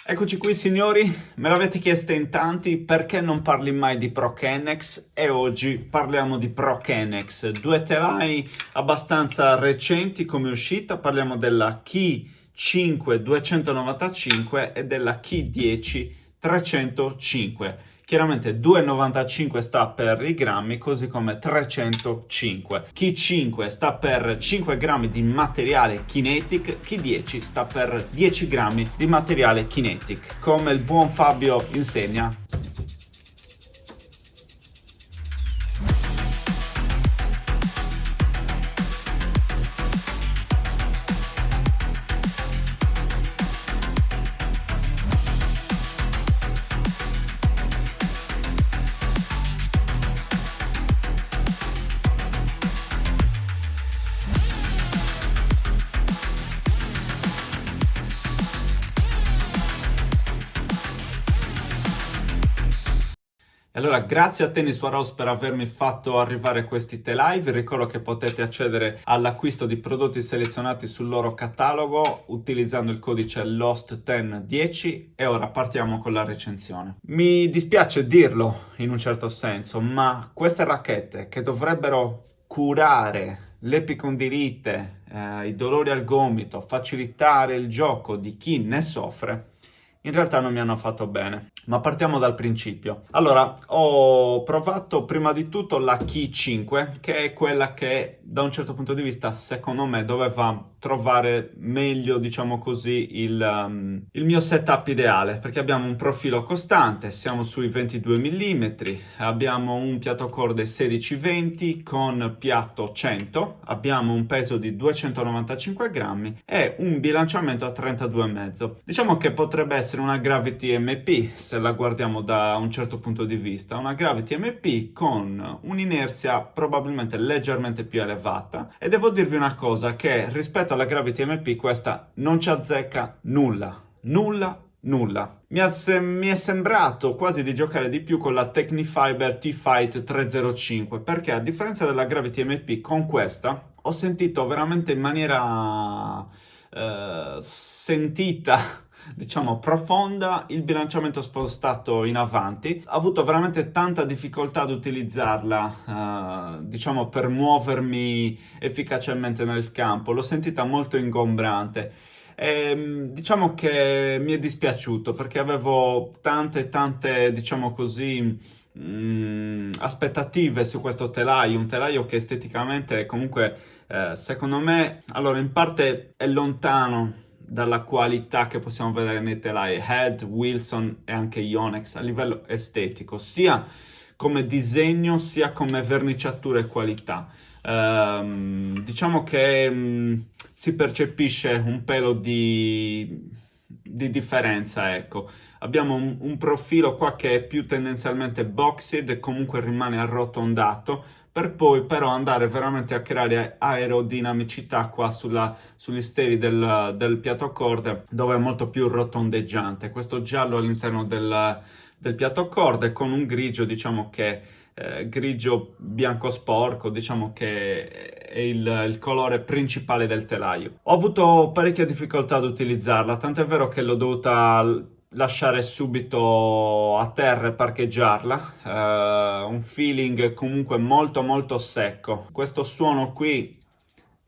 Eccoci qui signori, me l'avete chiesto in tanti perché non parli mai di ProKennex e oggi parliamo di ProKennex, due telai abbastanza recenti come uscita, parliamo della Key 5 295 e della Key 10 305. Chiaramente 2,95 sta per i grammi, così come 305. Key 5 sta per 5 grammi di materiale kinetic, Key 10 sta per 10 grammi di materiale kinetic. Come il buon Fabio insegna. Allora, grazie a Tennis Warehouse per avermi fatto arrivare questi telai. Vi ricordo che potete accedere all'acquisto di prodotti selezionati sul loro catalogo utilizzando il codice LOST1010 e ora partiamo con la recensione. Mi dispiace dirlo in un certo senso, ma queste racchette che dovrebbero curare l'epicondilite, i dolori al gomito, facilitare il gioco di chi ne soffre, in realtà non mi hanno fatto bene. Ma partiamo dal principio. Allora, ho provato prima di tutto la Key 5, che è quella che da un certo punto di vista, secondo me, doveva trovare meglio, diciamo così, il mio setup ideale, perché abbiamo un profilo costante, siamo sui 22 mm, abbiamo un piatto corde 16-20 con piatto 100, abbiamo un peso di 295 grammi e un bilanciamento a 32,5. Diciamo che potrebbe essere una Gravity MP, se la guardiamo da un certo punto di vista, una Gravity MP con un'inerzia probabilmente leggermente più elevata, e devo dirvi una cosa, che rispetto alla Gravity MP questa non ci azzecca nulla. Mi è sembrato quasi di giocare di più con la Technifiber T-Fight 305, perché a differenza della Gravity MP con questa ho sentito veramente in maniera sentita, diciamo profonda, il bilanciamento spostato in avanti. Ho avuto veramente tanta difficoltà ad utilizzarla, diciamo, per muovermi efficacemente nel campo. L'ho sentita molto ingombrante. Diciamo che mi è dispiaciuto perché avevo tante, diciamo così, aspettative su questo telaio, un telaio che esteticamente comunque, secondo me, allora in parte è lontano dalla qualità che possiamo vedere nei telai Head, Wilson e anche Yonex a livello estetico, sia come disegno sia come verniciatura e qualità. Diciamo che si percepisce un pelo di differenza, ecco. Abbiamo un profilo qua che è più tendenzialmente boxed e comunque rimane arrotondato, per poi però andare veramente a creare aerodinamicità qua sugli steli del piatto corde, dove è molto più rotondeggiante. Questo giallo all'interno del piatto corde con un grigio, diciamo che grigio bianco sporco, diciamo che è il colore principale del telaio. Ho avuto parecchia difficoltà ad utilizzarla, tant'è vero che l'ho dovuta lasciare subito a terra e parcheggiarla. Un feeling comunque molto secco. Questo suono qui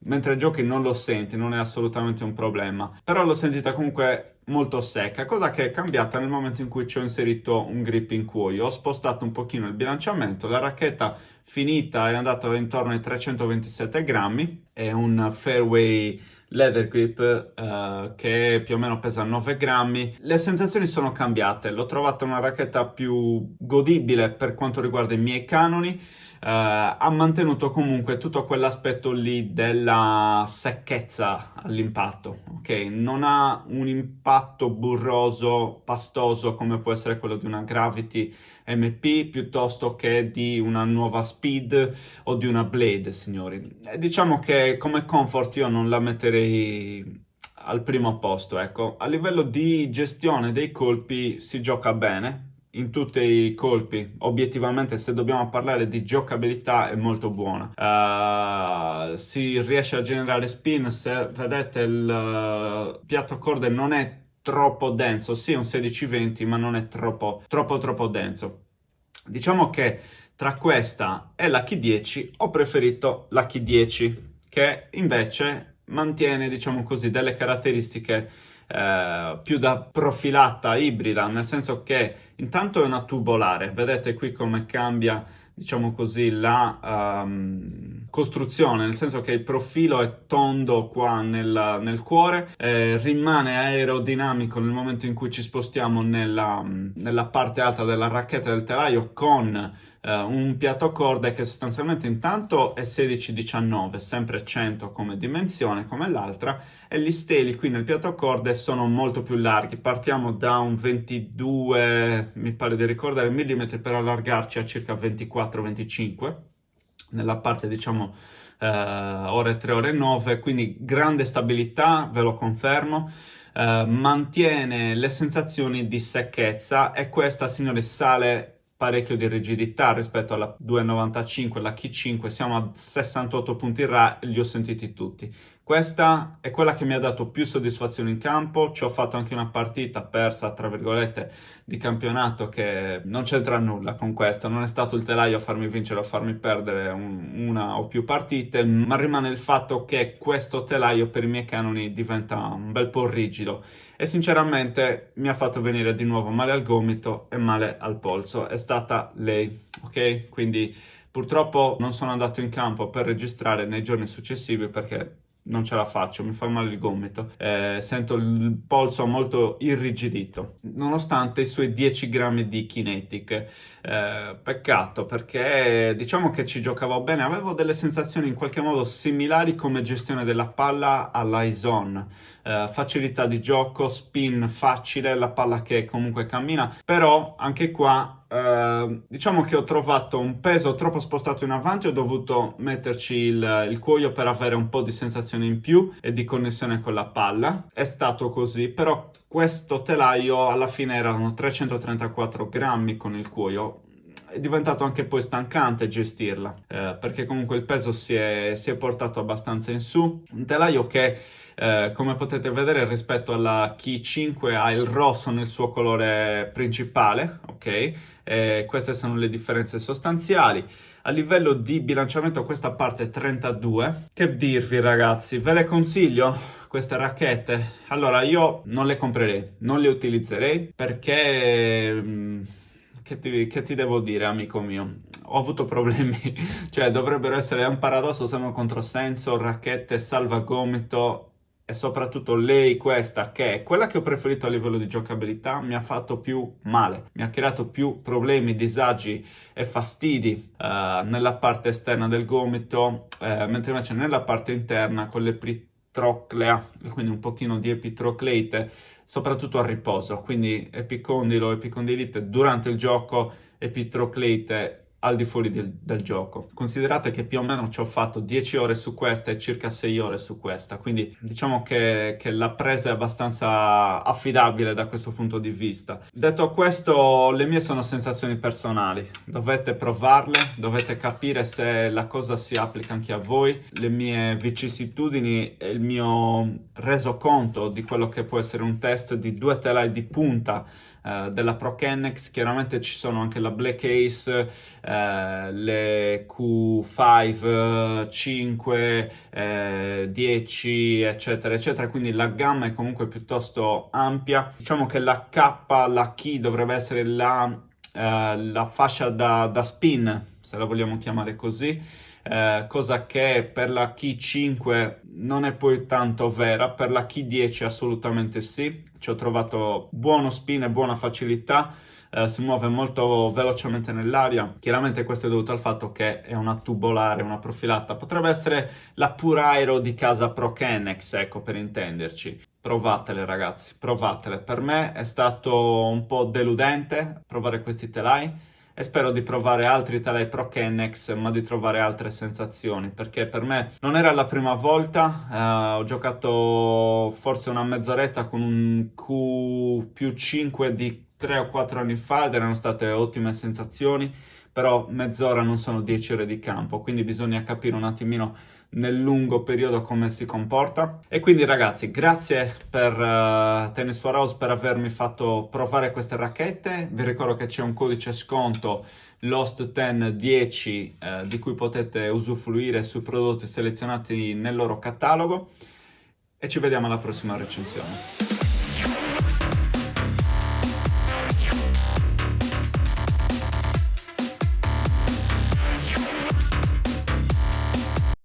mentre giochi non lo senti, non è assolutamente un problema, però l'ho sentita comunque molto secca, cosa che è cambiata nel momento in cui ci ho inserito un grip in cuoio. Ho spostato un pochino il bilanciamento, la racchetta finita è andata intorno ai 327 grammi, è un fairway leather grip che più o meno pesa 9 grammi. Le sensazioni sono cambiate, l'ho trovata una racchetta più godibile per quanto riguarda i miei canoni. Ha mantenuto comunque tutto quell'aspetto lì della secchezza all'impatto, ok? Non ha un impatto burroso, pastoso come può essere quello di una Gravity MP piuttosto che di una nuova Speed o di una Blade, signori. Diciamo che come comfort io non la metterei al primo posto, ecco. A livello di gestione dei colpi si gioca bene in tutti i colpi. Obiettivamente, se dobbiamo parlare di giocabilità, è molto buona. Si riesce a generare spin. Se vedete, il piatto corde non è troppo denso, sì, un 16-20, ma non è troppo denso. Diciamo che tra questa e la K10 ho preferito la K10, che invece mantiene, diciamo così, delle caratteristiche più da profilata ibrida, nel senso che intanto è una tubolare, vedete qui come cambia, diciamo così, la costruzione, nel senso che il profilo è tondo qua nel cuore, rimane aerodinamico nel momento in cui ci spostiamo nella parte alta della racchetta del telaio con un piatto corde che sostanzialmente intanto è 16-19, sempre 100 come dimensione come l'altra, e gli steli qui nel piatto corde sono molto più larghi. Partiamo da un 22, mi pare di ricordare, millimetri, per allargarci a circa 24-25 nella parte, diciamo, ore 3, ore 9, quindi grande stabilità, ve lo confermo. Mantiene le sensazioni di secchezza, e questa, signori, sale parecchio di rigidità rispetto alla 295, la K5, siamo a 68 punti RA, li ho sentiti tutti. Questa è quella che mi ha dato più soddisfazione in campo. Ci ho fatto anche una partita persa, tra virgolette, di campionato, che non c'entra nulla con questo. Non è stato il telaio a farmi vincere o a farmi perdere una o più partite, ma rimane il fatto che questo telaio per i miei canoni diventa un bel po' rigido, e sinceramente mi ha fatto venire di nuovo male al gomito e male al polso. È stata lei, ok? Quindi purtroppo non sono andato in campo per registrare nei giorni successivi perché non ce la faccio, mi fa male il gomito, sento il polso molto irrigidito, nonostante i suoi 10 grammi di Kinetic. Peccato, perché diciamo che ci giocavo bene, avevo delle sensazioni in qualche modo similari come gestione della palla all'Aizon, facilità di gioco, spin facile, la palla che comunque cammina, però anche qua diciamo che ho trovato un peso troppo spostato in avanti, ho dovuto metterci il cuoio per avere un po' di sensazione in più e di connessione con la palla. È stato così, però questo telaio alla fine erano 334 grammi con il cuoio. È diventato anche poi stancante gestirla, perché comunque il peso si è portato abbastanza in su. Un telaio che, come potete vedere, rispetto alla K5 ha il rosso nel suo colore principale, ok? Queste sono le differenze sostanziali. A livello di bilanciamento questa parte è 32. Che dirvi, ragazzi, ve le consiglio queste racchette? Allora, io non le comprerei, non le utilizzerei perché che ti devo dire, amico mio? Ho avuto problemi, cioè dovrebbero essere un paradosso se non controsenso, racchette salvagomito, e soprattutto lei, questa, che è quella che ho preferito a livello di giocabilità, mi ha fatto più male, mi ha creato più problemi, disagi e fastidi nella parte esterna del gomito, mentre invece nella parte interna con l'epitroclea, quindi un pochino di epitrocleite, soprattutto a riposo, quindi epicondilo, epicondilite durante il gioco, epitrocleite al di fuori del gioco. Considerate che più o meno ci ho fatto 10 ore su questa e circa 6 ore su questa, quindi diciamo che la presa è abbastanza affidabile da questo punto di vista. Detto questo, le mie sono sensazioni personali, dovete provarle, dovete capire se la cosa si applica anche a voi. Le mie vicissitudini e il mio resoconto di quello che può essere un test di due telai di punta della Prokennex. Chiaramente ci sono anche la Black Ace, le Q5, 5, 10, eccetera, eccetera. Quindi la gamma è comunque piuttosto ampia. Diciamo che la K, la K dovrebbe essere la fascia da spin, se la vogliamo chiamare così. Cosa che per la K5 non è poi tanto vera, per la K10 assolutamente sì. Ci ho trovato buono spin e buona facilità, si muove molto velocemente nell'aria. Chiaramente questo è dovuto al fatto che è una tubolare, una profilata. Potrebbe essere la Pure Aero di casa Prokennex, ecco, per intenderci. Provatele, ragazzi, provatele. Per me è stato un po' deludente provare questi telai, e spero di provare altri telai Prokennex, ma di trovare altre sensazioni, perché per me non era la prima volta. Ho giocato forse una mezz'oretta con un Q più 5 di 3 o 4 anni fa ed erano state ottime sensazioni, però mezz'ora non sono 10 ore di campo, quindi bisogna capire un attimino nel lungo periodo come si comporta. E quindi ragazzi, grazie per Tennis for House per avermi fatto provare queste racchette. Vi ricordo che c'è un codice sconto LOST10 di cui potete usufruire sui prodotti selezionati nel loro catalogo e ci vediamo alla prossima recensione.